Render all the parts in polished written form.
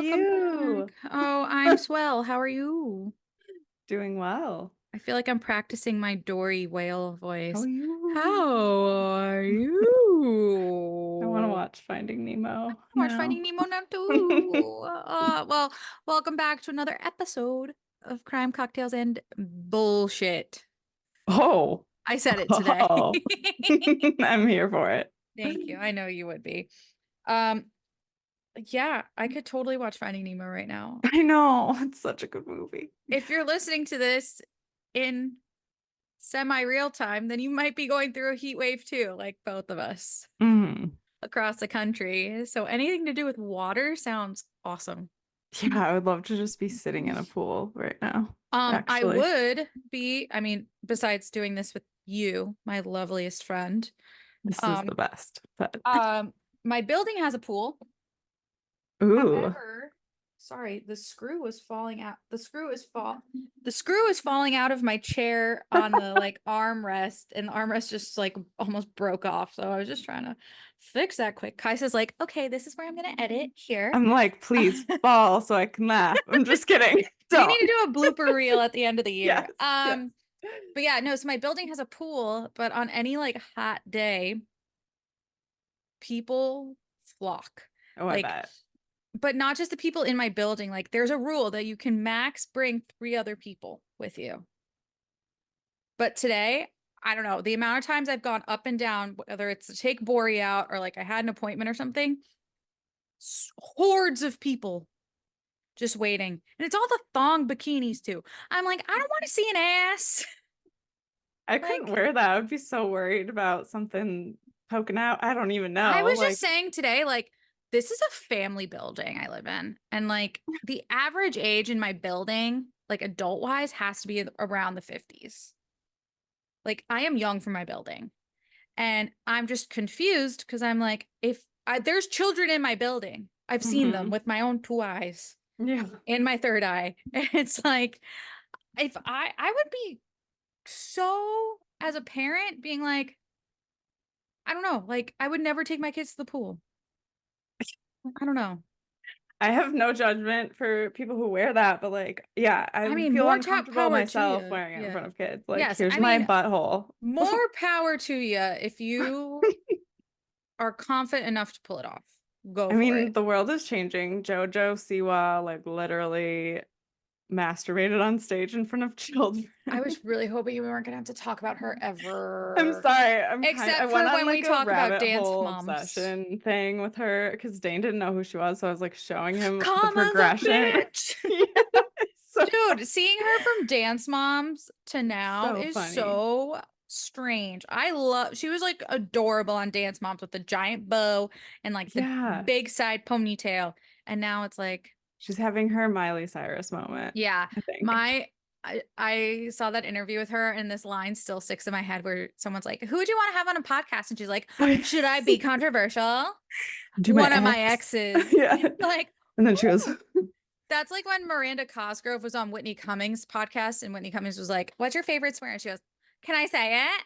Welcome you? back. Oh, I'm swell. How are you? Doing well. I feel like I'm practicing my Dory whale How voice. are you? How are I want to you? watch Finding Nemo Watch now. Finding Nemo now too. Well, welcome back to another episode of Crime, Cocktails, and Bullshit. Oh, I said it today. oh, I'm here for it. Thank you. I know you would be. Um, yeah, I could totally watch Finding Nemo right now. I know. It's such a good movie. If you're listening to this in semi-real time, then you might be going through a heat wave too, like both of us Mm. across the country. So anything to do with water sounds awesome. Yeah, I would love to just be sitting in a pool right now, I actually. would be, I mean, besides doing this with you, my loveliest friend, This is the um, best. But um, my building has a pool. ooh, However, sorry, the screw was falling out. The screw is falling out of my chair on the like armrest, and the armrest just like almost broke off. So I was just trying to fix that quick. Kai says like, okay, this is where I'm gonna edit here. I'm like, please fall so I can laugh. I'm just kidding. We need to Don't. do a blooper reel at the end of the Yes, year. yes. But yeah, no, so my building has a pool, but on any like hot day, people flock. Oh, I Like bet. but not just the people in my building. Like there's a rule that you can max bring 3 other people with you. But today, I don't know, the amount of times I've gone up and down, whether it's to take Bori out or like I had an appointment or something, hordes of people just waiting. And it's all the thong bikinis too. I'm like, I don't want to see an ass. I couldn't Like, wear that. I would be so worried about something poking out. I don't even I know. was just Like, saying today, like, this is a family building I live in. And like the average age in my building, like adult wise, has to be around the 50s. Like I am young for my building. And I'm just confused because I'm like, if there's children in my building, I've seen them hmm with my own 2 eyes yeah. and my third eye. And it's like, if I would be so as a parent being like, I don't know, like I would never take my kids to the pool. I don't know. I have no judgment for people who wear that, but like, yeah, I I would mean, feel more tap uncomfortable power to myself you. wearing it in Yeah. front of kids. Like, Yes. here's I my mean, butthole. more power to you if you are confident enough to pull it off. Go I for mean, it. the world is changing. JoJo Siwa, like, literally masturbated on stage in front of children. I was really hoping we weren't gonna have to talk about her I'm ever. sorry. I Except went for on when we like a talk about rabbit dance hole moms. obsession thing with her because Dane didn't know who she was. So I was like showing him the Comma's a progression. bitch. Yeah, it's so Dude, funny. seeing her from Dance Moms to now So is funny. so strange. She was like adorable on Dance Moms with the giant bow and like the Yeah. big side ponytail. And now it's like, She's having her Miley Cyrus moment, yeah, I think. my I saw that interview with her and this line still sticks in my head where someone's like, "Who would you want to have on a podcast?" And she's like, "Should I be controversial?" Do my One of my ex. exes. Yeah. Like, And then she goes, ooh. That's like when Miranda Cosgrove was on Whitney Cummings' podcast, and Whitney Cummings was like, "What's your favorite swear?" And she goes, "Can I say it?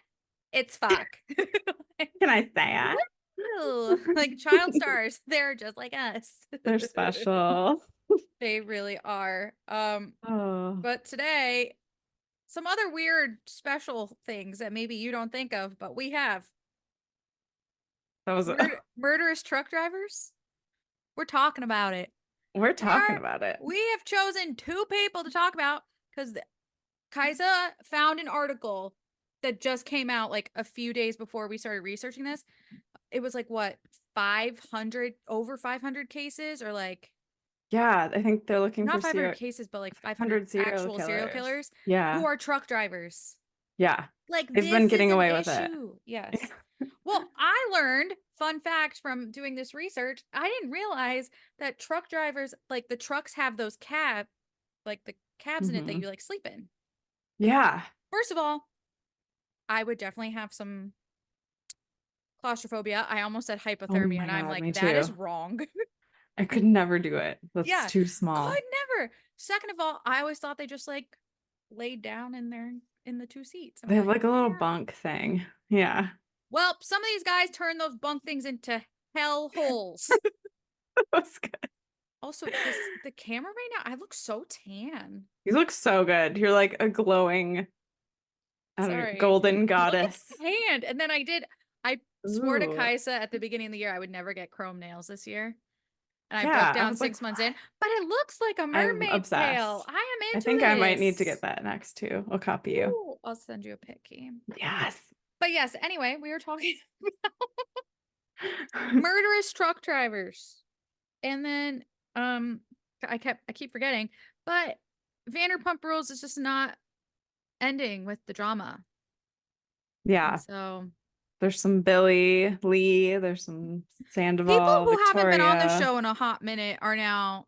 It's fuck." can I say Woo! Like child it? stars, they're just like us. They're special. They really are. Oh, But today, some other weird special things that maybe you don't think of, but we have that was, murderous truck drivers. We're talking about it. we're We talking are. about it. We have chosen 2 people to talk about because Kaisa found an article that just came out like a few days before we started researching this. It was like what, 500, over 500 cases, or like Yeah, I think they're looking for not 500 cases, but like 500 100 serial actual serial killers. killers who Yeah. are truck drivers. Yeah. Like They've been this is getting an away with it. issue. Yes. Well, I learned, fun fact from doing this research, I didn't realize that truck drivers, like the trucks have those like the cabs in it that hmm you like sleep in. Yeah. First of all, I would definitely have some claustrophobia. I almost said Oh hypothermia, my and I'm God, me like, that is too. wrong. I could never do it. That's Yeah, too could small. never. Second of all, I always thought they just like laid down in the 2 seats. I'm They have like, like a little yeah. bunk thing. Yeah. Well, some of these guys turn those bunk things into hell holes. That's good. Also, the camera right now, I look so tan. You look so good. You're like a glowing, I don't know, Sorry. golden Look at goddess. the hand. And then I swore to Ooh. Kaisa at the beginning of the year I would never get chrome nails this year. And I broke Yeah, I down was like, 6 months in, what? but it looks like a I'm mermaid tail. obsessed. I am I into think I might need to get this. that next too. I'll copy you. Ooh, I'll send you a pic, Kim. Yes. But yes, anyway, we were talking murderous truck drivers. And then I keep forgetting, but Vanderpump Rules is just not ending with the drama. And Yeah. so There's some Billy, Lee, there's some people Sandoval, who haven't been on the Victoria. show in a hot minute are now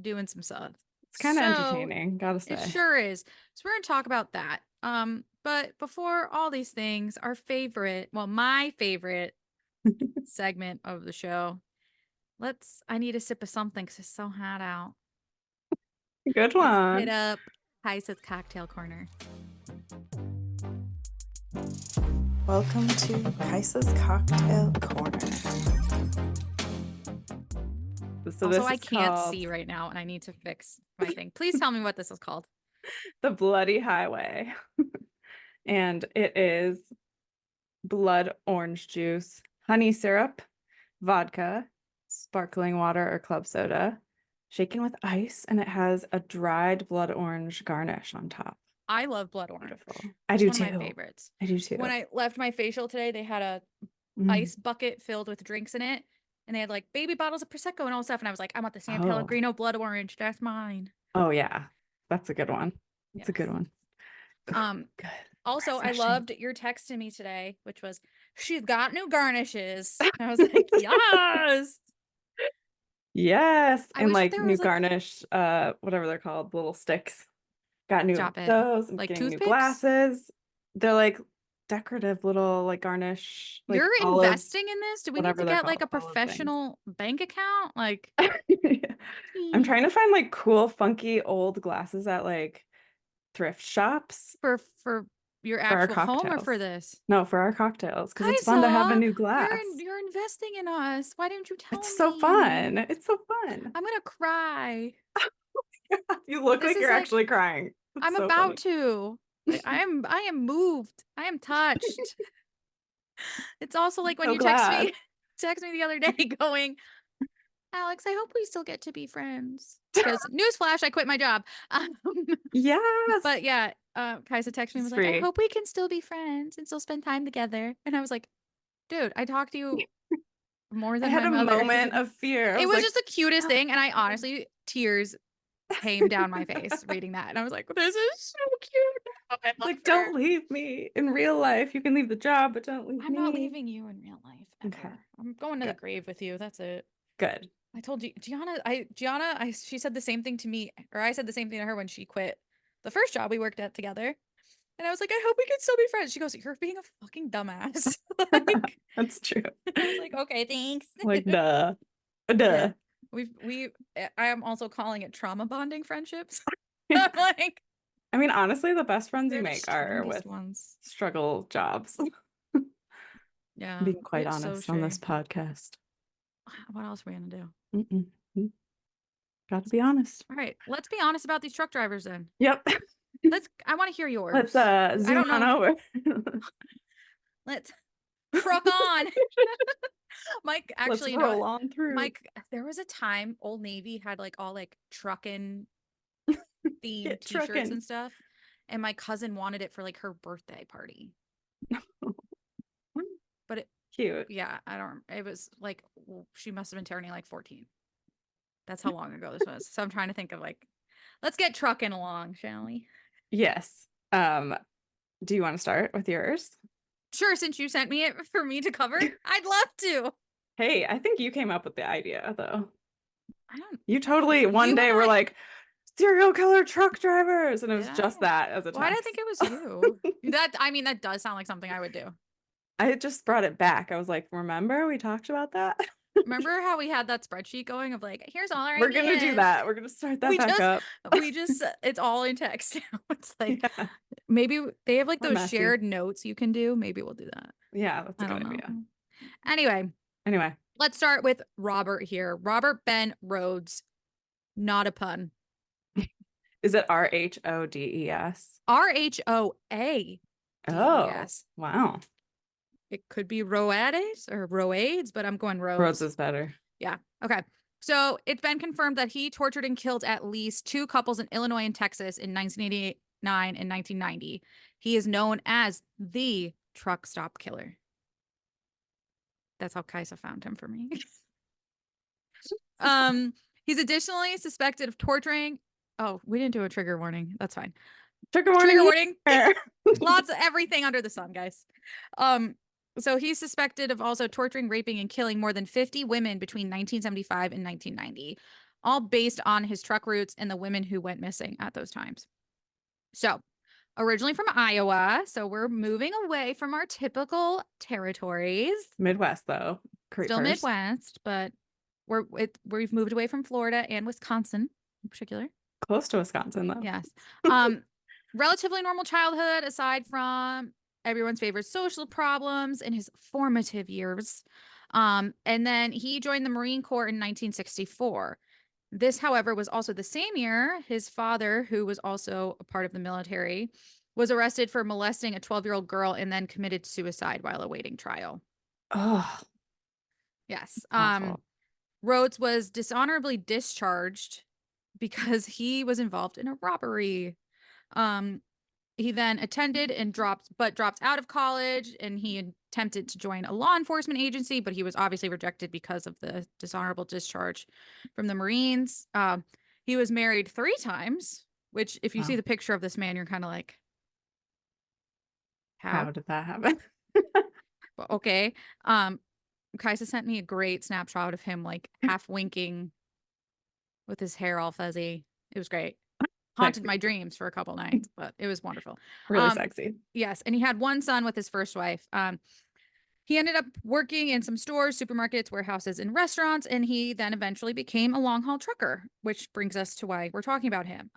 doing some stuff. It's kind of So entertaining, gotta it say. sure is. So we're gonna talk about that. But before all these things, my favorite segment of the show. I need a sip of something because it's so hot out. Good Let's hit one. up Kaisa's cocktail corner. Welcome to Kaisa's Cocktail Corner. So Also, this I is can't called see right now and I need to fix my thing. Please tell me what this is called. the Bloody Highway. And it is blood orange juice, honey syrup, vodka, sparkling water or club soda, shaken with ice, and it has a dried blood orange garnish on top. I love blood orange. Beautiful. I It's do one of my too. favorites. I do too. When I left my facial today, they had a Mm. ice bucket filled with drinks in it. And they had like baby bottles of Prosecco and all stuff. And I was like, I want the San Oh. Pellegrino blood orange. That's mine. Oh yeah. That's a good one. That's a good Yes. one. Ooh, Um, good. Also, I Refreshing. loved your text to me today, which was, she's got new garnishes. And I was like, yes. Yes. I And wish like there new was like, garnish, whatever they're called, little sticks. Got new stop it. those. I'm Like getting new toothpicks. glasses. They're like decorative little like garnish, like You're olive, investing in this? Do we need whatever to they're get like called, a olive things. professional bank account? Like, I'm trying to find like cool, funky old glasses at like thrift shops for your for our actual home or cocktails. for this? No, for our cocktails, because it's fun to have a Kaisa, new glass. you're investing in us. Why didn't you tell It's so me? fun. It's so fun. I'm gonna cry. You look This like is you're like actually crying. It's I'm so about funny. to. Like I am moved. I am touched. It's also like when So you text me glad. text me the other day going, Alex, I hope we still get to be friends. Because newsflash, I quit my job. Yes. But yeah, Kaisa texted me and was It's like, I free. hope we can still be friends and still spend time together. And I was like, dude, I talked to you more I than had my a mother. moment of fear. I It was was like, just the cutest thing. And I honestly, tears came down my face reading that. And I was like, this is so cute. I love like, her. don't leave me in real life. You can leave the job, but don't leave I'm not me. leaving you in real life Okay, ever. I'm going to the good. grave with you. That's it. Good. I told you, she said the same thing to me, or I said the same thing to her when she quit the first job we worked at together. And I was like, I hope we can still be friends. She goes, you're being a fucking dumbass. Like, That's true. I was like, okay, thanks. Like, duh. Yeah. Duh. I am also calling it trauma bonding friendships. I'm like, I mean, honestly, the best friends you they're the make are strongest with ones. struggle jobs. Yeah, Being quite it's so honest on this true. podcast. What else are we gonna do? Mm-mm. Gotta be honest. All right, let's be honest about these truck drivers then. Yep. I want to hear Let's yours. I zoom don't on know. over. Let's truck on. Mike, Let's actually, you know roll what? on through. Mike, there was a time Old Navy had like all like trucking themed Get t-shirts trucking. and stuff. And my cousin wanted it for like her birthday party. But Cute. yeah, I don't, it was like, she must have been turning like 14. That's how long ago this was. So I'm trying to think of like, let's get trucking along, shall we? Yes. Do you want to start with yours? Sure, since you sent me it for me to cover, I'd love to. Hey, I think you came up with the idea though. I don't, You totally one you and day were I, like serial killer truck drivers, and it did was I? just that as a Why did I think text. it was you? I mean, that does sound like something I would do. I just brought it back. I was like, remember we talked about that? Remember how we had that spreadsheet going of like, here's all our We're gonna do ideas. that. We're gonna start that We back just, up. it's all in text now. It's like, Yeah, maybe they have like we're those messy. shared notes you can do. Maybe we'll do that. Yeah, that's a I good don't know. idea. Anyway, Anyway, let's start with Robert here. Robert Ben Rhodes. Not a pun. Is it RHODES? RHOADES. Oh, wow. It could be Roades or Roades, but I'm going Rhodes Rhodes. is better. Yeah. Okay. So it's been confirmed that he tortured and killed at least two couples in Illinois and Texas in 1989 and 1990. He is known as the truck stop killer. That's how Kaisa found him for me. um, he's additionally suspected of torturing. Oh, we didn't do a trigger warning. That's fine. Trigger Trigger warning warning. here. Lots of everything under the sun, guys. So he's suspected of also torturing, raping, and killing more than 50 women between 1975 and 1990, all based on his truck routes and the women who went missing at those times. So, originally from Iowa, so we're moving away from our typical territories. Midwest, though. Still Creepers. Midwest, but we've moved away from Florida and Wisconsin in particular. Close to Wisconsin, though. Yes. Relatively normal childhood aside from everyone's favorite social problems in his formative years. And then he joined the Marine Corps in 1964. This, however, was also the same year his father, who was also a part of the military, was arrested for molesting a 12-year-old girl and then committed suicide while awaiting trial. Oh, Yes. awful. Rhodes was dishonorably discharged because he was involved in a robbery. He then attended and dropped out of college, and he attempted to join a law enforcement agency, but he was obviously rejected because of the dishonorable discharge from the Marines. He was married 3 times, which if you see Wow. the picture of this man, you're kind of like, How how? did that happen? Well, okay. Kaisa sent me a great snapshot of him like half winking with his hair all fuzzy. It was great. Haunted Sexy. my dreams for a couple nights, but it was wonderful. Really sexy. Yes, and he had one son with his first wife. He ended up working in some stores, supermarkets, warehouses, and restaurants, and he then eventually became a long haul trucker, which brings us to why we're talking about him.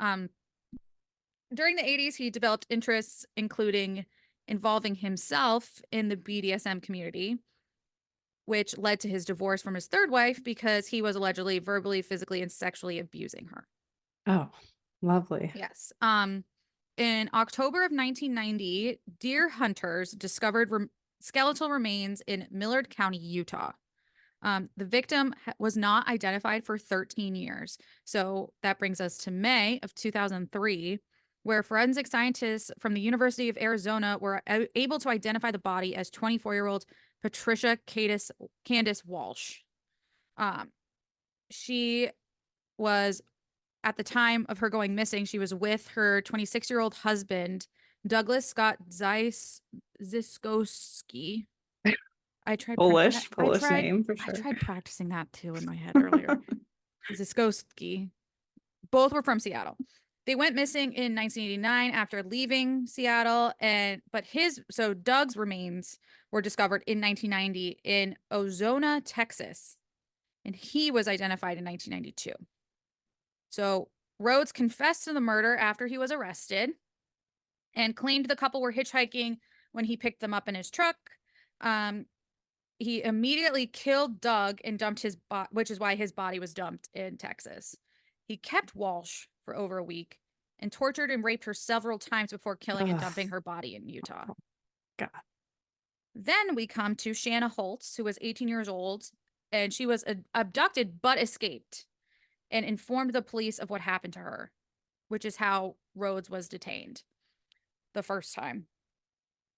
During the 80s, he developed interests, including involving himself in the BDSM community, which led to his divorce from his third wife because he was allegedly verbally, physically, and sexually abusing her. Oh, lovely. Yes. In October of 1990, deer hunters discovered skeletal remains in Millard County, Utah. The victim was not identified for 13 years. So that brings us to May of 2003, where forensic scientists from the University of Arizona were able to identify the body as 24-year-old Patricia Candice Walsh. She was, at the time of her going missing, she was with her 26-year-old husband, Douglas Scott Ziskowski. Polish name for I sure. tried practicing that too in my head earlier. Ziskowski. Both were from Seattle. They went missing in 1989 after leaving Seattle, so Doug's remains were discovered in 1990 in Ozona, Texas, and he was identified in 1992. So Rhodes confessed to the murder after he was arrested and claimed the couple were hitchhiking when he picked them up in his truck. He immediately killed Doug and dumped his body, which is why his body was dumped in Texas. He kept Walsh for over a week and tortured and raped her several times before killing and dumping her body in Utah. God. Then we come to Shanna Holtz, who was 18 years old, and she was abducted but escaped and informed the police of what happened to her, which is how Rhodes was detained the first time.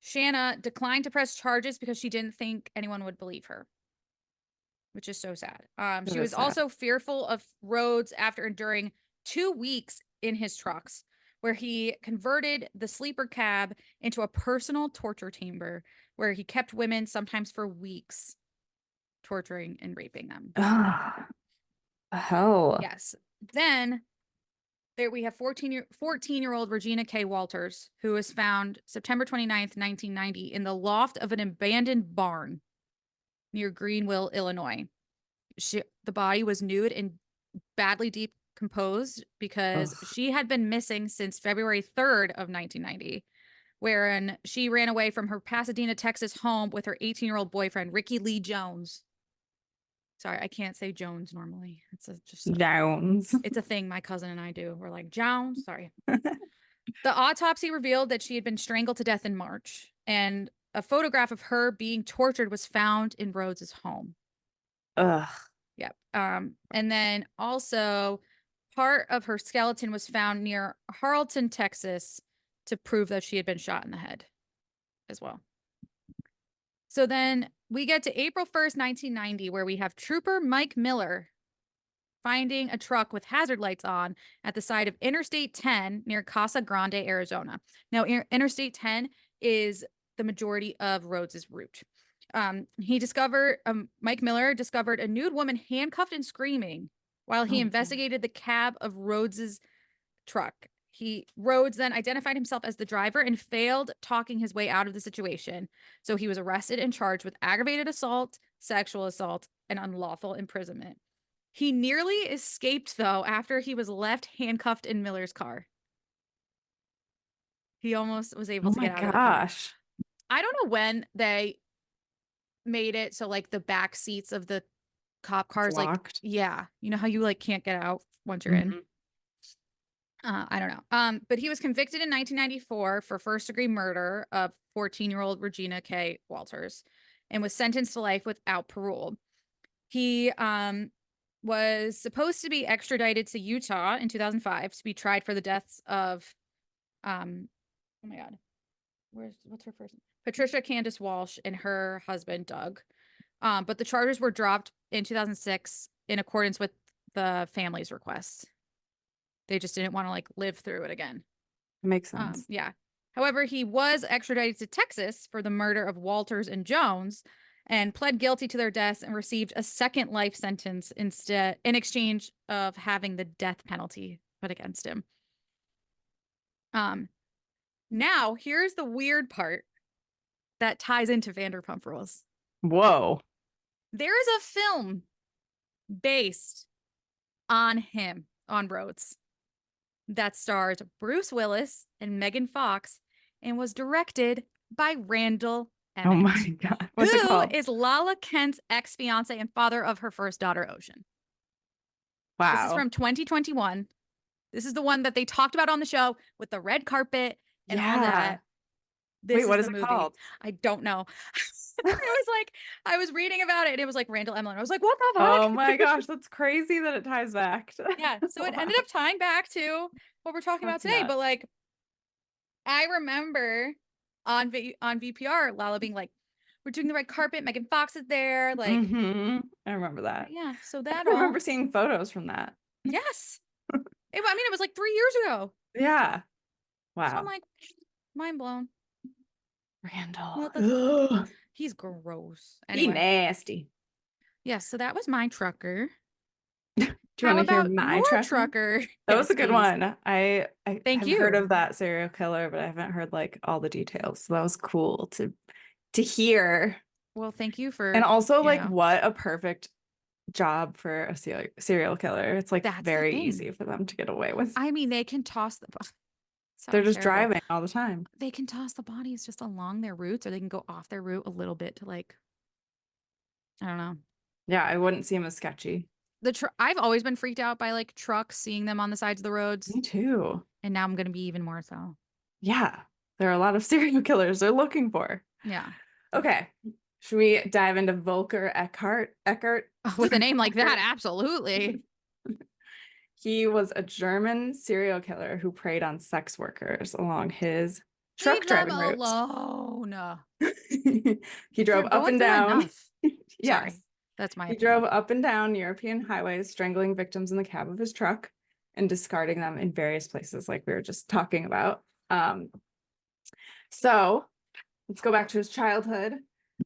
Shanna declined to press charges because she didn't think anyone would believe her, which is so sad. She was also fearful of Rhodes after enduring 2 weeks in his trucks, where he converted the sleeper cab into a personal torture chamber where he kept women sometimes for weeks, torturing and raping them. Hell. Yes. Then there we have 14-year-old Regina K. Walters, who was found September 29th, 1990 in the loft of an abandoned barn near Greenville, Illinois. The body was nude and badly decomposed because she had been missing since February 3rd of 1990, wherein she ran away from her Pasadena, Texas home with her 18-year-old boyfriend, Ricky Lee Jones. Sorry, I can't say Jones normally. Just a Jones. it's a thing my cousin and I do. We're like, Jones. Sorry. The autopsy revealed that she had been strangled to death in March, and a photograph of her being tortured was found in Rhodes's home. Ugh. Yep. And then also part of her skeleton was found near Harleton, Texas, to prove that she had been shot in the head as well. So then we get to April 1st, 1990, where we have Trooper Mike Miller finding a truck with hazard lights on at the side of Interstate 10 near Casa Grande, Arizona. Now, Interstate 10 is the majority of Rhodes's route. Mike Miller discovered a nude woman handcuffed and screaming while he investigated the cab of Rhodes's truck. Rhodes then identified himself as the driver and failed talking his way out of the situation. So he was arrested and charged with aggravated assault, sexual assault, and unlawful imprisonment. He nearly escaped, though, after he was left handcuffed in Miller's car. He almost was able Oh to my get out of the car. gosh. I don't know when they made it so like the back seats of the cop cars, like, yeah, you know how you like can't get out once you're in. I don't know. But he was convicted in 1994 for first-degree murder of 14-year-old Regina K. Walters and was sentenced to life without parole. He was supposed to be extradited to Utah in 2005 to be tried for the deaths of oh my God. What's her first name? Patricia Candace Walsh and her husband Doug. But the charges were dropped in 2006 in accordance with the family's request. They just didn't want to like live through it again. Makes sense. Yeah. However, he was extradited to Texas for the murder of Walters and Jones and pled guilty to their deaths and received a second life sentence instead in exchange of having the death penalty put against him. Now here's the weird part that ties into Vanderpump Rules. Whoa. There is a film based on him, on Rhodes, that stars Bruce Willis and Megan Fox and was directed by Randall Emmett. Oh my God. What's it called? Who is Lala Kent's ex-fiance and father of her first daughter, Ocean. Wow. This is from 2021. This is the one that they talked about on the show with the red carpet and all that. Wait, what is it called? I don't know. I was reading about it and it was like Randall Emmett. I was like, what the fuck? Oh my gosh, that's crazy that it ties back. Yeah, so it ended up tying back to what we're talking about today. But like, I remember on VPR, Lala being like, we're doing the red carpet. Megan Fox is there. Like, I remember that. Yeah, so that I remember seeing photos from that. Yes. It was like 3 years ago. Yeah. Wow. So I'm like, mind blown. Randall. He's gross. Anyway. He nasty. Yes, so that was my trucker. Do you want to hear my trucker? That was a good one. I have heard of that serial killer, but I haven't heard like all the details. So that was cool to hear. Well, thank you for. And also like what a perfect job for a serial killer. It's like very easy for them to get away with. I mean, they can toss the They're just driving all the time. They can toss the bodies just along their routes, or they can go off their route a little bit to like, I don't know. Yeah, I wouldn't see them as sketchy. I've always been freaked out by like trucks, seeing them on the sides of the roads. Me too. And now I'm going to be even more so. Yeah, there are a lot of serial killers they're looking for. Yeah. Okay. Should we dive into Volker Eckert? With a name like that, absolutely. He was a German serial killer who preyed on sex workers along his truck driving route. Alone. He drove up and down. Yes. Sorry. That's my opinion. Drove up and down European highways, strangling victims in the cab of his truck and discarding them in various places like we were just talking about. So let's go back to his childhood.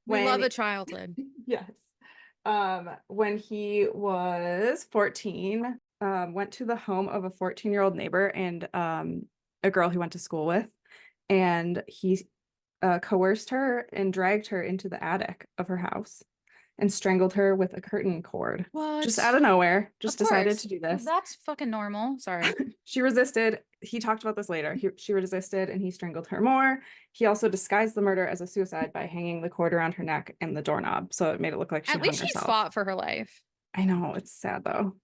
We love a childhood. Yes. When he was 14, went to the home of a 14-year-old neighbor and a girl he went to school with, and he coerced her and dragged her into the attic of her house and strangled her with a curtain cord. What? Just out of nowhere. Just decided to do this. That's fucking normal. Sorry. She resisted. He talked about this later. She resisted and he strangled her more. He also disguised the murder as a suicide by hanging the cord around her neck and the doorknob. So it made it look like she hung herself. At least she fought for her life. I know, it's sad though.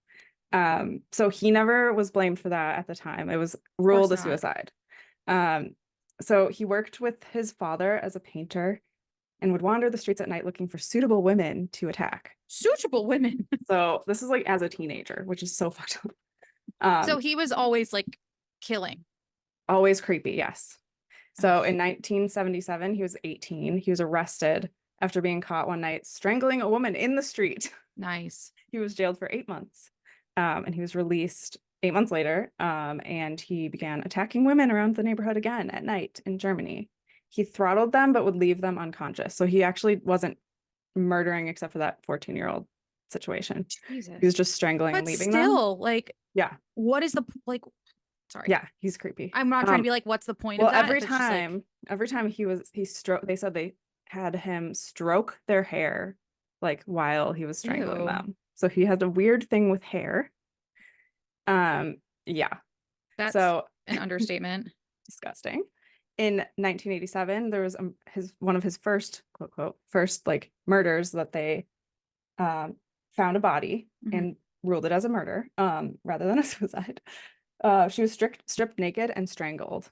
So he never was blamed for that at the time. It was Of course ruled a not. suicide. Um, so he worked with his father as a painter and would wander the streets at night looking for suitable women to attack. Suitable women. So this is like as a teenager, which is so fucked up. So Um, he was always like killing. Always creepy, yes. So Ugh, in 1977, he was 18. He was arrested after being caught one night strangling a woman in the street. nice. He was jailed for 8 months, and he was released 8 months later. And he began attacking women around the neighborhood again at night in Germany. He throttled them, but would leave them unconscious. So he actually wasn't murdering except for that 14-year-old situation. He was Jesus. just strangling and But leaving them. still, like, Yeah, what is the like? Sorry, yeah, he's creepy. I'm not trying to be like, what's the point of Well, that? If it's just like, every time he stroked, they said they had him stroke their hair like while he was strangling ew, them. So he had a weird thing with hair. Yeah. that's So an understatement. disgusting. In 1987, there was his one of his first quote quote first like murders that they found a body Mhm. and ruled it as a murder rather than a suicide. She was stripped naked and strangled.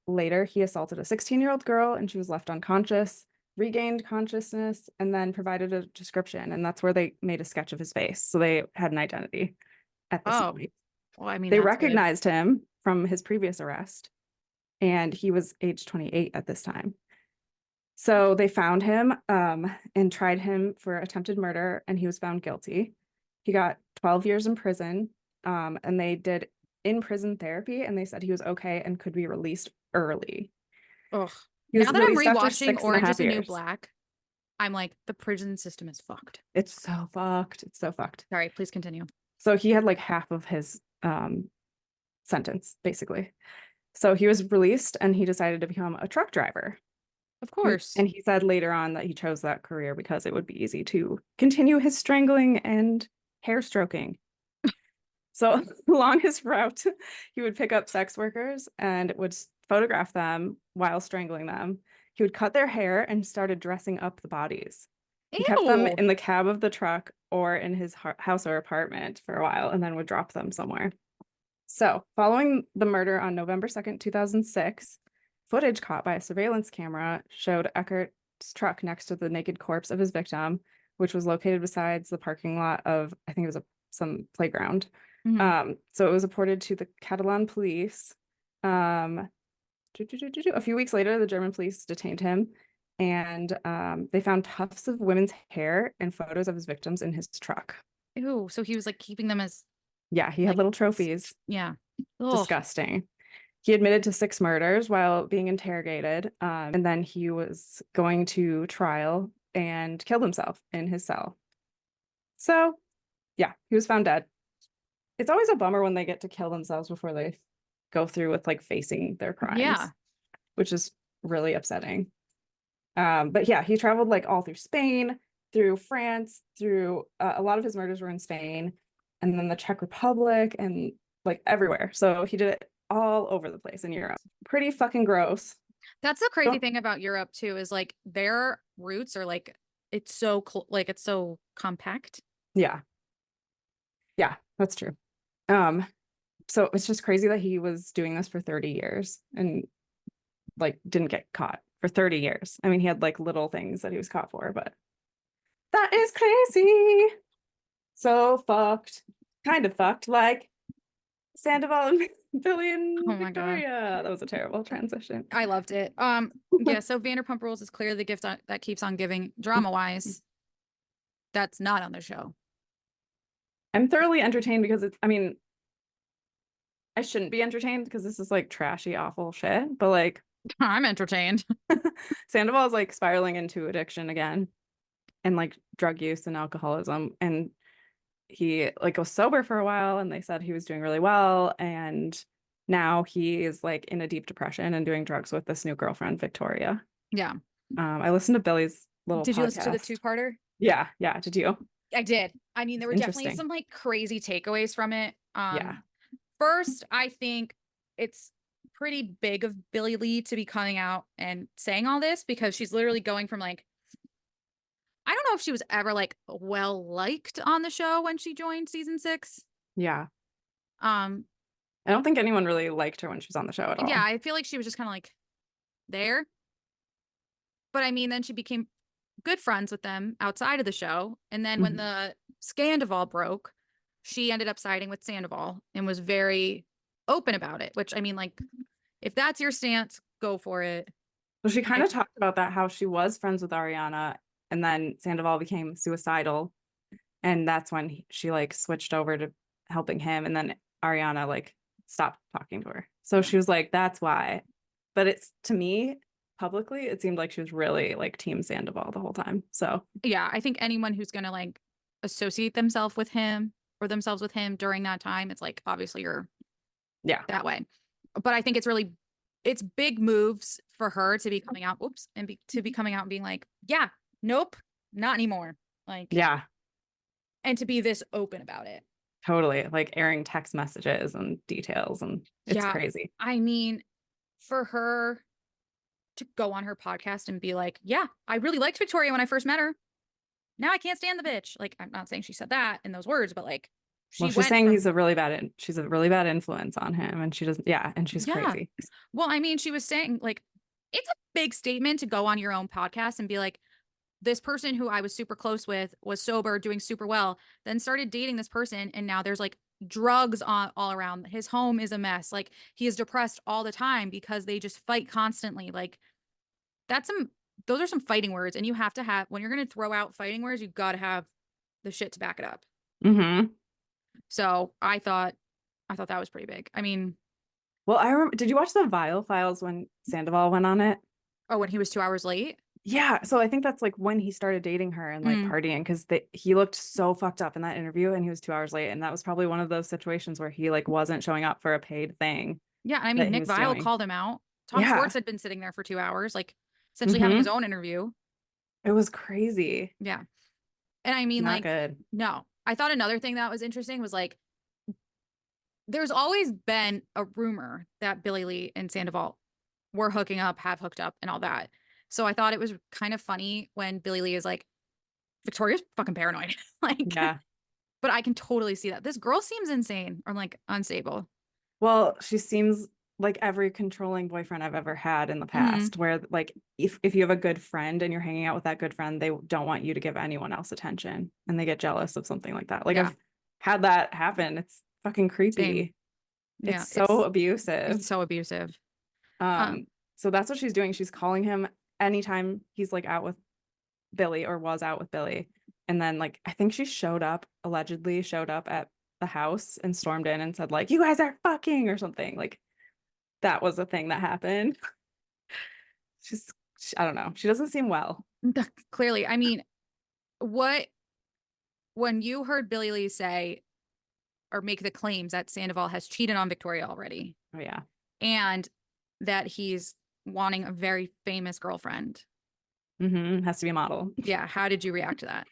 Later, he assaulted a 16-year-old girl and she was left unconscious, regained consciousness, and then provided a description. And that's where they made a sketch of his face. So they had an identity at this Oh, point. well, I mean, They that's good. recognized him from his previous arrest, and he was age 28 at this time. So they found him and tried him for attempted murder, and he was found guilty. He got 12 years in prison, and they did in-prison therapy, and they said he was okay and could be released early. Ugh. He Now was that I'm released after rewatching six and a Orange is half the New years. Black, I'm like, the prison system is fucked. It's so fucked. It's so fucked. Sorry, please continue. So he had like half of his sentence, basically. So he was released and he decided to become a truck driver. Of course. And he said later on that he chose that career because it would be easy to continue his strangling and hair stroking. So along his route, he would pick up sex workers and would photograph them while strangling them. He would cut their hair and started dressing up the bodies. He kept them Ew. in the cab of the truck or in his house or apartment for a while and then would drop them somewhere. So, following the murder on November 2nd, 2006, footage caught by a surveillance camera showed Eckert's truck next to the naked corpse of his victim, which was located besides the parking lot of, I think it was some playground. Mhm. So it was reported to the Catalan police. Um, a few weeks later, the German police detained him, and they found tufts of women's hair and photos of his victims in his truck. Ew. So he was like keeping them as Yeah, he had like, little trophies. yeah. Oh, Disgusting. He admitted to 6 murders while being interrogated, and then he was going to trial and killed himself in his cell. So, yeah, he was found dead. It's always a bummer when they get to kill themselves before they go through with like facing their yeah. crimes, which is really upsetting. But yeah, he traveled like all through Spain, through France, through a lot of his murders were in Spain, and then the Czech Republic, and like everywhere. So he did it all over the place in Europe. Pretty fucking gross. That's the crazy Don't, thing about Europe too, is like their roots are like it's so like it's so compact. yeah, yeah, that's true. Um, so it's just crazy that he was doing this for 30 years and like didn't get caught for 30 years. I mean, he had like little things that he was caught for, but that is crazy. So fucked. Kind of fucked. Like Sandoval and Billy Oh and my God. Victoria. That was a terrible transition. I loved it. Yeah, so Vanderpump Rules is clearly the gift that keeps on giving drama wise. That's not on the show. I'm thoroughly entertained because it's, I mean, I shouldn't be entertained because this is like trashy, awful shit. But like I'm entertained. Sandoval is like spiraling into addiction again and like drug use and alcoholism. And he like was sober for a while and they said he was doing really well. And now he is like in a deep depression and doing drugs with this new girlfriend, Victoria. Yeah. I listened to Billy's little Did you listen to the podcast. two-parter? Yeah, yeah. Did you? I did. I mean, there It's were definitely interesting. some like crazy takeaways from it. Yeah. First, I think it's pretty big of Billy Lee to be coming out and saying all this because she's literally going from like I don't know if she was ever like well liked on the show when she joined season 6. Yeah. Um, I don't think anyone really liked her when she was on the show at yeah, all. I feel like she was just kind of like there. But I mean, then she became good friends with them outside of the show. And then when Mhm. the Scandoval broke, she ended up siding with Sandoval and was very open about it, which I mean, like, if that's your stance, go for it. So she kind Like, of talked about that, how she was friends with Ariana, and then Sandoval became suicidal, and that's when she like switched over to helping him, and then Ariana like stopped talking to her. So yeah. she was like, "That's why." But it's to me publicly, it seemed like she was really like Team Sandoval the whole time. So Yeah, I think anyone who's gonna like associate themselves with him or themselves with him during that time, it's like obviously you're yeah, that way. But I think it's big moves for her to be coming out, whoops, and to be coming out and being like, yeah, nope, not anymore. Like, yeah, and to be this open about it. totally. Like airing text messages and details, and it's Yeah. crazy. I mean, for her to go on her podcast and be like, yeah, I really liked Victoria when I first met her. Now I can't stand the bitch. Like, I'm not saying she said that in those words, but like, Well, she she's went saying from, she's a really bad influence on him, and she doesn't, yeah, and she's yeah. crazy. Well, I mean, she was saying, like, it's a big statement to go on your own podcast and be like, this person who I was super close with was sober, doing super well, then started dating this person, and now there's like drugs on all around. His home is a mess. Like, he is depressed all the time because they just fight constantly. Like, that's some, those are some fighting words, and you have to have, when you're going to throw out fighting words, you got to have the shit to back it up. Hmm. So I thought that was pretty big. I mean, Well, I remember, did you watch the Vile Files when Sandoval went on it? oh, when he was 2 hours late. Yeah, so I think that's like when he started dating her and like Mm, partying, because he looked so fucked up in that interview, and he was 2 hours late, and that was probably one of those situations where he like wasn't showing up for a paid thing yeah, I that mean, he Nick was Viall doing. called him out. Tom Schwartz Yeah. had been sitting there for 2 hours, like essentially having his Hmm. own interview. It was crazy. Yeah. And I mean, Not like, good. no. I thought another thing that was interesting was like, there's always been a rumor that Billy Lee and Sandoval were hooking up, have hooked up, and all that. So I thought it was kind of funny when Billy Lee is like, Victoria's fucking paranoid. Like, Yeah. but I can totally see that. This girl seems insane or like unstable. Well, she seems like every controlling boyfriend I've ever had in the Hmm. past, where like if you have a good friend and you're hanging out with that good friend, they don't want you to give anyone else attention, and they get jealous of something like that. Like Yeah, I've had that happen. It's fucking same. creepy. It's Yeah, so it's abusive. so abusive. Um, Um, so that's what she's doing. She's calling him anytime he's like out with Billy or was out with Billy. And then like I think she allegedly showed up at the house and stormed in and said, like, you guys are fucking or something. Like that was a thing that happened. She's I don't know. She doesn't seem well. clearly, I mean, what when you heard Billy Lee say or make the claims that Sandoval has cheated on Victoria already Oh yeah. and that he's wanting a very famous girlfriend. Has to be a model. Yeah, how did you react to that?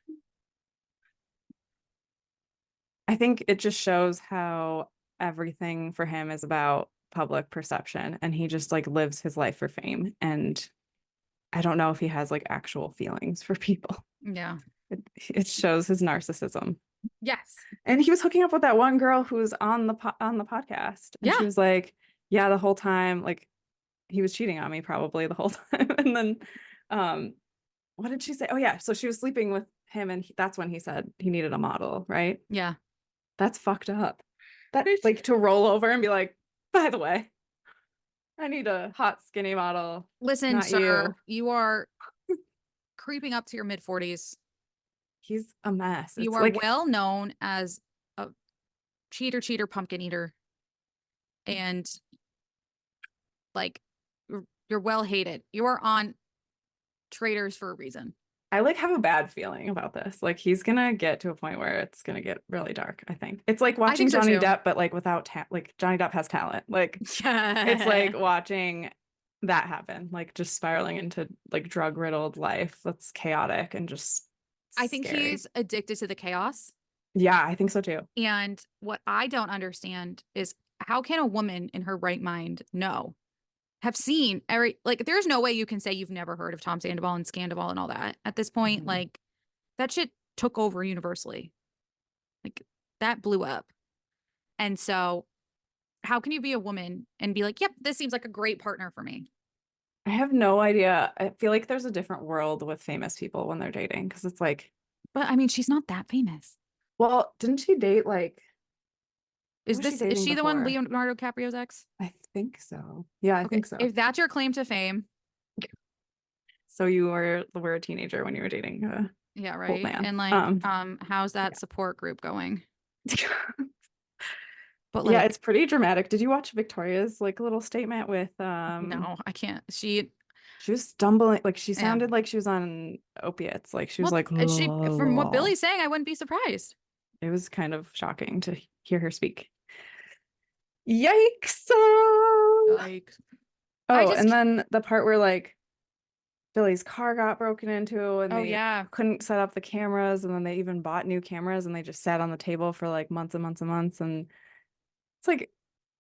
I think it just shows how everything for him is about public perception, and he just like lives his life for fame. And I don't know if he has like actual feelings for people. Yeah. It shows his narcissism. Yes. And he was hooking up with that one girl who was on the podcast, and she Yeah. was like, "Yeah, the whole time, like he was cheating on me probably the whole time." And then, um, what did she say? Oh yeah, so she was sleeping with him, and that's when he said he needed a model, right? Yeah. That's fucked up. That like to roll over and be like, "By the way, I need a hot skinny model, Listen, not sir, you." you are creeping up to your mid 40s. He's a mess. You It's are like well known as a cheater, pumpkin eater, and like you're well hated. You are on Traitors for a reason. I like have a bad feeling about this. Like he's gonna get to a point where it's gonna get really dark, I think. It's like I watching think so Johnny too. Depp, but like without like Johnny Depp has talent. Like it's like Yeah. watching that happen, like just spiraling into like drug-riddled life that's chaotic and just I think scary. he's addicted to the chaos. Yeah, I think so too. And what I don't understand is how can a woman in her right mind know, have seen every, like, there's no way you can say you've never heard of Tom Sandoval and Scandoval and all that at this point. Mhm. Like, That shit took over universally. Like that blew up. And so how can you be a woman and be like, yep, this seems like a great partner for me? I have no idea. I feel like there's a different world with famous people when they're dating because it's like, But I mean, she's not that famous. well, didn't she date like who was she Is dating she the one before? Leonardo DiCaprio's ex? I think so. Yeah, I Okay. think so. If that's your claim to fame, So you were a teenager when you were dating a yeah, old right. man. And like, how's that support group going? Yeah. But Yeah, like, it's pretty dramatic. Did you watch Victoria's like little statement with no, I can't. she was stumbling like she Yeah. sounded like she was on opiates. Like she was Well, like from what "Ugh." Billy's saying, I wouldn't be surprised. It was kind of shocking to hear her speak. Yikes. Like, I Oh, and just, then the part where like Billy's car got broken into and oh they yeah. couldn't set up the cameras and then they even bought new cameras and they just sat on the table for like months and months and months and it's like,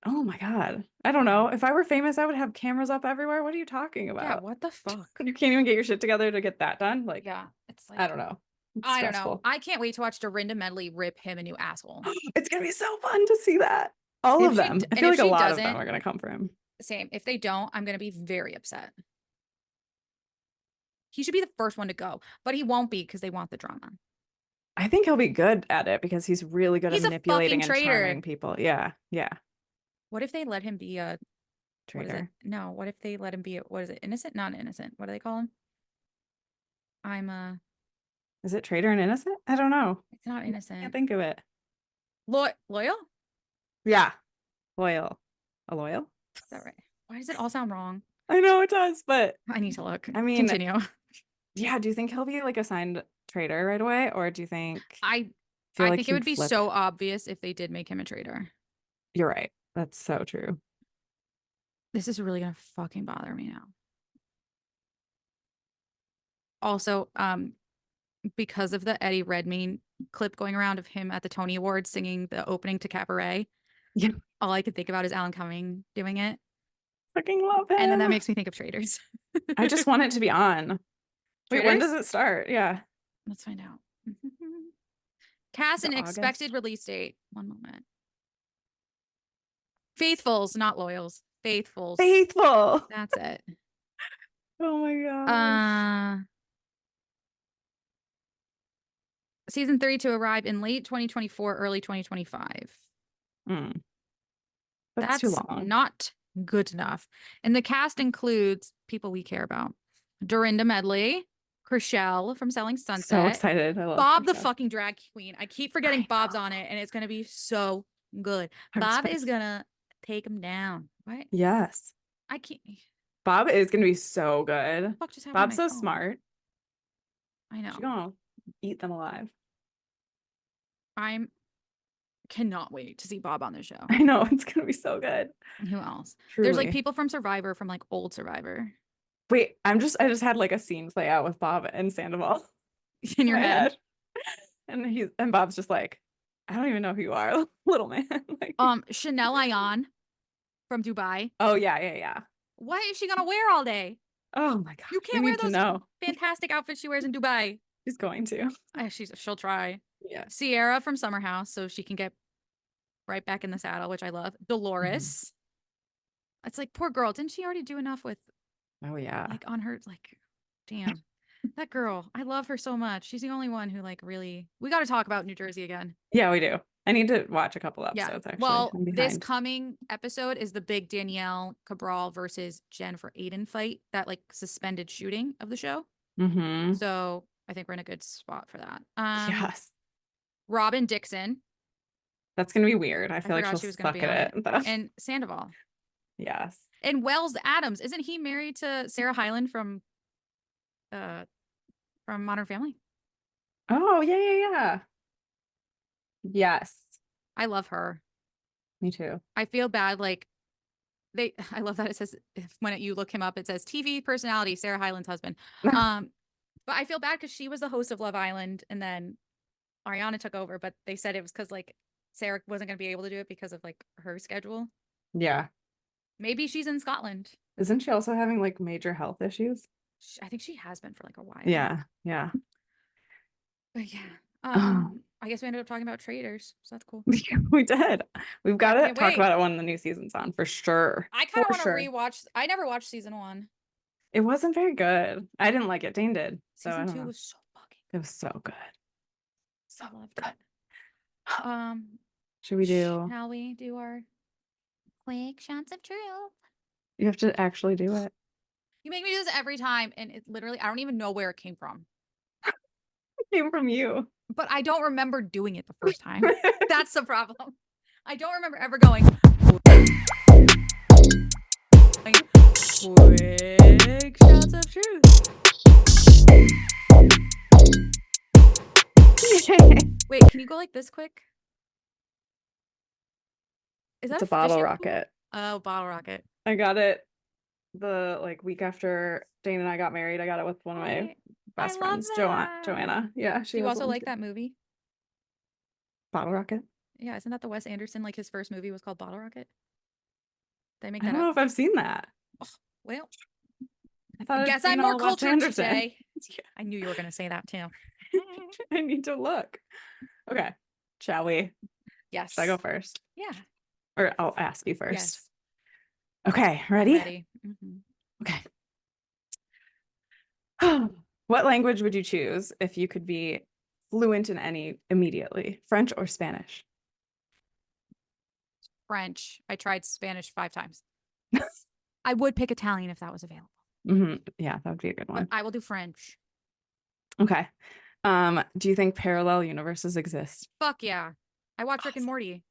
oh my God. I don't know. If I were famous, I would have cameras up everywhere. What are you talking Yeah, about? what the fuck? You can't even get your shit together to get that done. Like, Yeah, it's I like, don't know. It's I don't know. stressful. I can't wait to watch Dorinda Medley rip him a new asshole. It's gonna be so fun to see that. All of them. I And feel if like a she lot of them doesn't, are gonna come for him. same. If they don't, I'm gonna be very upset. He should be the first one to go, but he won't be because they want the drama. I think he'll be good at it because he's really good at He's a fucking manipulating and traitor. charming people. Yeah, yeah. What if they let him be a, what is it? Traitor. No, what if they let him be a, what is it? Innocent? Not innocent. What do they call him? I'm a, Is it traitor and innocent? I don't know. it's not I can't innocent. think of it. Loyal? Yeah, loyal. A loyal? Is that right? Why does it all sound wrong? I know it does, but I need to look. I mean, Continue. yeah, do you think he'll be like assigned traitor right away? Or do you think I feel I like think it he would would be flip? so obvious if they did make him a traitor. You're right. That's so true. This is really gonna fucking bother me now. Also, because of the Eddie Redmayne clip going around of him at the Tony Awards singing the opening to Cabaret, Yeah, all I could think about is Alan Cumming doing it. fucking love And then that him. makes me think of traitors. I just want it to be on. Wait, when does Traitors? it start? Yeah. Let's find out. Cast Is it and expected August? release date. One moment. Faithfuls, not loyals. Faithfuls. Faithful. That's it. Oh my gosh. Uh Season 3 to arrive in late 2024, early 2025. Mm, that's too That's long. not good enough. And the cast includes people we care about. Dorinda Medley, Chriselle from Selling So Sunset, excited. I love Bob the Chriselle. fucking drag queen. I keep forgetting I Bob's on know. it, and it's gonna be so good. I'm Bob so is excited. gonna take him down. What? Yes. I can't. Bob is gonna be so What the good. fuck just happened to Bob's my so phone? smart. I She's know. gonna eat them alive. I'm cannot wait to see Bob on the show. I know it's gonna be so good. Who else? There's like Truly. people from Survivor, from like old Survivor Wait, I just had like a scene play out with Bob and Sandoval in in your my head. head. And Bob's just like, I don't even know who you are, little man. Like, Chanel Ayan from Dubai. oh yeah, yeah, yeah. What is she gonna wear all day? Oh my You gosh, we can't wear need to those know. fantastic outfits she wears in Dubai. She's going to. She'll try. Yeah. Sierra from Summer House, so she can get right back in the saddle, which I love. Mhm. Dolores. It's like poor girl. Didn't she already do enough with Oh yeah. like on her like damn. That girl. I love her so much. She's the only one who like really we gotta talk about New Jersey again. Yeah, we do. I need to watch a couple Yeah. episodes actually. Well, I'm this behind. coming episode is the big Danielle Cabral versus Jennifer Aiden fight, that like suspended shooting of the show. Mm-hmm. So I think we're in a good spot for that. Yes. Robin Dixon. That's gonna be weird. I I feel like forgot she'll she was gonna suck be on at it. it, though. And Sandoval. Yes. And Wells Adams. Isn't he married to Sarah Hyland uh from Modern Family? Oh, yeah, yeah, yeah. Yes. I love her. Me too. I feel bad like I love that it says when you look him up, it says TV personality, Sarah Hyland's husband. Um, but I feel bad because she was the host of Love Island and then Ariana took over, but they said it was because like Sarah wasn't gonna be able to do it because of like her schedule. Yeah. Maybe she's in Scotland. Isn't she also having like major health issues? I think she has been for like a while. Yeah. Yeah. But yeah. Oh, I guess we ended up talking about traders, so that's cool. we did. We've got I to can't talk wait. about it when the new season's on for sure. I kind For of want to sure. rewatch. I never watched season one. It wasn't very good. I didn't like it. Dane did. So I Season don't two know. was so fucking It was so good. So good. I loved good. it. Um, Should we do? shall we do our quick shots of truth? You have to actually do it. You make me do this every time, and it literally, I don't even know where it came from. It came from you. But I don't remember doing it the first time. That's the problem. I don't remember ever going, quick shots of truth. Wait, can you go like this quick? Is that It's a a fish bottle in the pool? rocket. Oh, bottle rocket. I got it the week after Dane and I got married. I got it with one of my I best love friends, that. Joanna. Yeah, Do she you has also one like too. that movie? Bottle rocket. Yeah, isn't that the Wes Anderson, like his first movie was called Bottle Rocket? Did I make I that don't up? know if I've seen that. Oh, well, I thought I'd guess seen I'm more all Wes cultured Anderson. today. Yeah. I knew you were going to say that too. I need to look. Okay, shall we? Yes. Should I go first? Yeah. Or I'll ask you first. Yes. Okay, I'm ready? ready. Okay. What language would you choose if you could be fluent in any immediately? French or Spanish? French. I tried Spanish 5 times. I would pick Italian if that was available, Yeah, that would be a good but one. I will do French. Okay. Do you think parallel universes exist? Fuck yeah. I watch Rick and Awesome. Morty.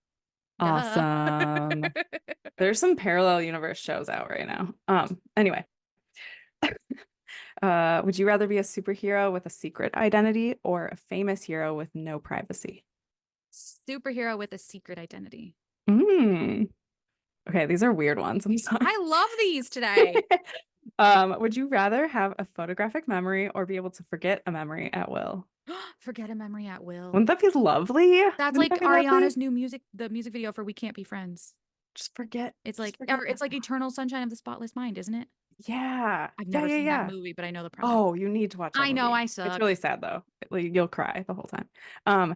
Duh. Awesome. There's some parallel universe shows out right now. Anyway, would you rather be a superhero with a secret identity or a famous hero with no privacy? Superhero with a secret identity. Mm. Okay, these are weird ones. I'm sorry. I love these today. Would you rather have a photographic memory or be able to forget a memory at will? Forget a memory at will. Wouldn't that be lovely? That's Wouldn't like that be lovely? Ariana's new music, the music video for We Can't Be Friends. Just forget. It's Just like forget it's that. like Eternal Sunshine of the Spotless Mind, isn't it? Yeah. I've Yeah, never yeah, seen that yeah. movie, but I know the premise. Oh, you need to watch that I know movie. I It's suck. really sad though. You'll cry the whole time. Um,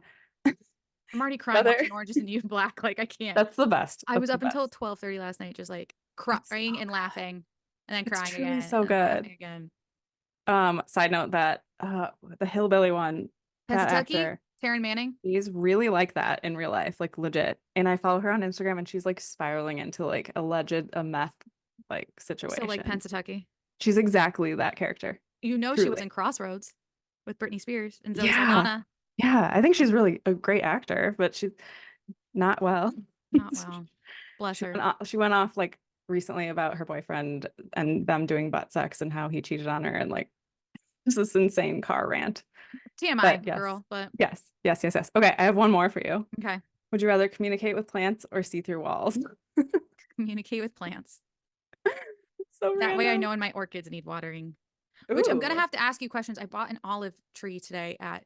I'm already crying whether watching Orange is the New Black. Like I can't. that's the best. I That's was the up until best. 12:30 last night, just like It's so crying and good. laughing, and then It's crying truly again, so and then good. laughing again. Side note that the hillbilly one, that Pennsatucky, actor, Taryn Manning. he's really like that in real life, like legit. And I follow her on Instagram and she's like spiraling into like alleged a meth like So like situation. Pennsatucky. She's exactly that character. You know she was Truly. in Crossroads with Britney Spears and Zoe Yeah. Saldana. Yeah. I think she's really a great actor, but she's not well. Not well. Bless her. She went off like recently about her boyfriend and them doing butt sex and how he cheated on her and like this insane car rant. TMI, But yes, girl, but yes, yes, yes, yes. Okay, I have one more for you. okay. Would you rather communicate with plants or see through walls? Communicate with plants. So That way I random. know when my orchids need watering. Which I'm gonna Ooh, have to ask you questions. I bought an olive tree today at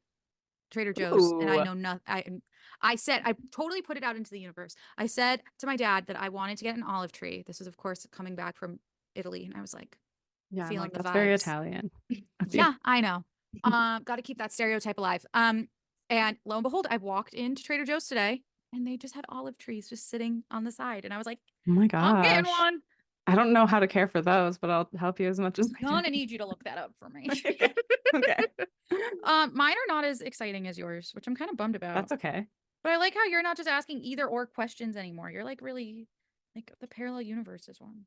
Trader Joe's, and I ooh. know nothing. I said I totally put it out into the universe. I said to my dad that I wanted to get an olive tree. This was, of course, coming back from Italy, and I was like Yeah, I'm feeling like, the that's very vibes. Italian of you. Yeah, I know. Got to keep that stereotype alive. And lo and behold, I walked into Trader Joe's today, and they just had olive trees just sitting on the side, and I was like, Oh my I'm getting gosh. one. I don't know how to care for those, but I'll help you as much as I can. Gonna need you to look that up for me. Okay. Okay. Mine are not as exciting as yours, which I'm kind of bummed about. That's okay. But I like how you're not just asking either or questions anymore. You're like really like the parallel universes one.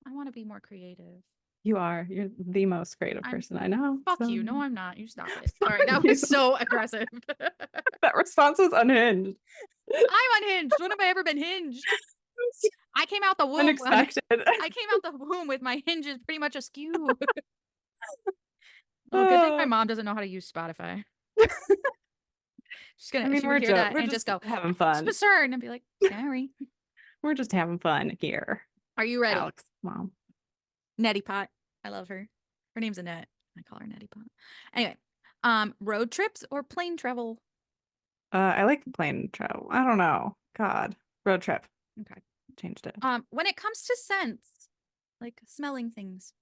I want to be more creative. You are. You're the most creative I'm person I know. fuck So you. No, I'm not. You stop it. All right, that you. was so aggressive. That response was unhinged. I'm unhinged. When have I ever been hinged? I came out the womb. Unexpected. I came out the womb with my hinges pretty much askew. Oh, good thing my Oh. mom doesn't know how to use Spotify. I mean, She would hear that we're and just just go, having fun. concern and be like, sorry. We're just having fun here. Are you ready? Alex, mom. Nettie Pot. I love her. Her name's Annette. I call her Nettie Pot. Anyway, road trips or plane travel? I like plane travel. I don't know. God. Road trip. Okay. Changed it. When it comes to scents, like smelling things,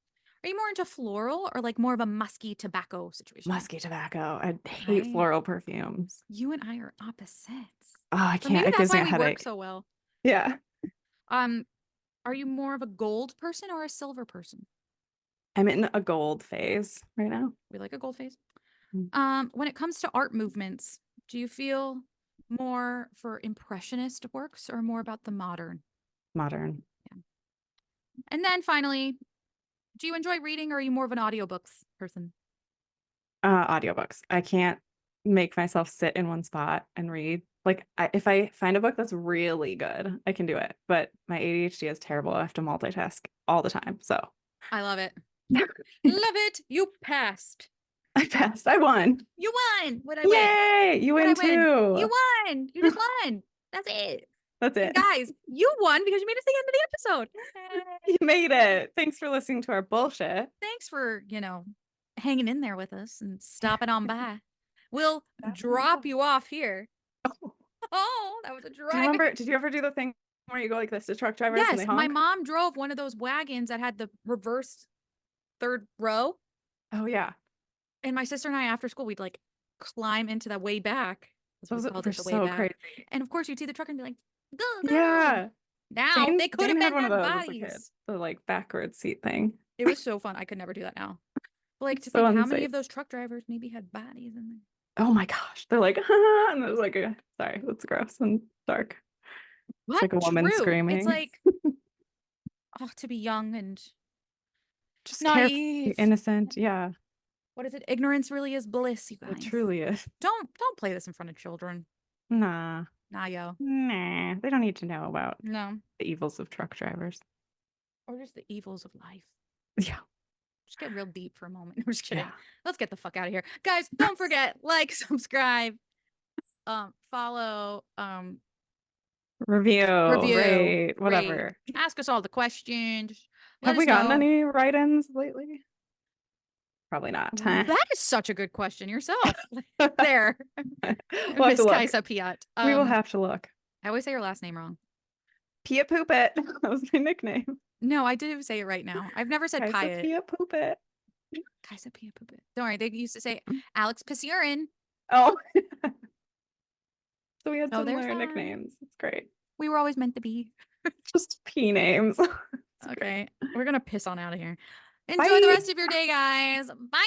Are you more into floral or like more of a musky tobacco situation? Musky tobacco. I hate Right. floral perfumes. You and I are opposites. Oh, I Or can't. maybe It that's gives me why a we work headache. so well. Yeah. Um, are you more of a gold person or a silver person? I'm in a gold phase right now. We like a gold face. Mm. When it comes to art movements, do you feel more for impressionist works or more about the modern? Modern. Yeah. And then finally, do you enjoy reading or are you more of an audiobooks person? Audiobooks. I can't make myself sit in one spot and read. Like if I find a book that's really good, I can do it. But my ADHD is terrible. I have to multitask all the time. So I love it. Love it. You passed. I passed. I won. You won. What I win? Yay! You What I win win? You too. won. You just won. That's it. That's And it. guys, you won because you made it to the end of the episode. You made it. Thanks for listening to our bullshit. Thanks for, hanging in there with us and stopping on by. We'll drop you off here. Oh, that was a Do you drive. remember? Did you ever do the thing where you go like this to truck drivers and they Yes, my honk? mom drove one of those wagons that had the reversed third row. Oh yeah. And my sister and I, after school, we'd like climb into that way back. That's what we Those called were it, the way so back. crazy. And of course, you'd see the truck and be like, go, go. Yeah. Now they could Dane have had been one of had those as a kid. bodies. The like backward seat thing. It was so fun. I could never do that now. But like to So think how many unsafe. of those truck drivers maybe had bodies in there. Oh my gosh. They're like, and there's like sorry, that's gross and dark. It's What? like a woman True. It's screaming. like, oh, to be young and Just carefree, naive. innocent. Yeah. What is it? Ignorance really is bliss, you It guys. truly is. Don't play this in front of children. Nah. Nah, yo. Nah. They don't need to know about No. the evils of truck drivers. Or just the evils of life. Yeah. Just get real deep for a moment. I'm just kidding. Yeah. Let's get the fuck out of here. Guys, don't forget, like, subscribe, follow, Review, review, rate, rate, whatever. ask us all the questions. Let Have we us gotten know. any write-ins lately? Probably not. That is such a good question yourself. There. We'll have Miss to look. Kaisa Piat. We will have to look. I always say your last name wrong. Pia Poopit. That was my nickname. No, I did say it right now. I've never said Kaisa Piat. Pia Poopit. Kaisa Piat. Don't worry, they used to say Alex Pisurin. Oh. So we had Oh, there's similar that. nicknames. It's great. We were always meant to be. Just P names. Okay. We're gonna piss on out of here. Enjoy Bye. the rest of your day, guys. Bye.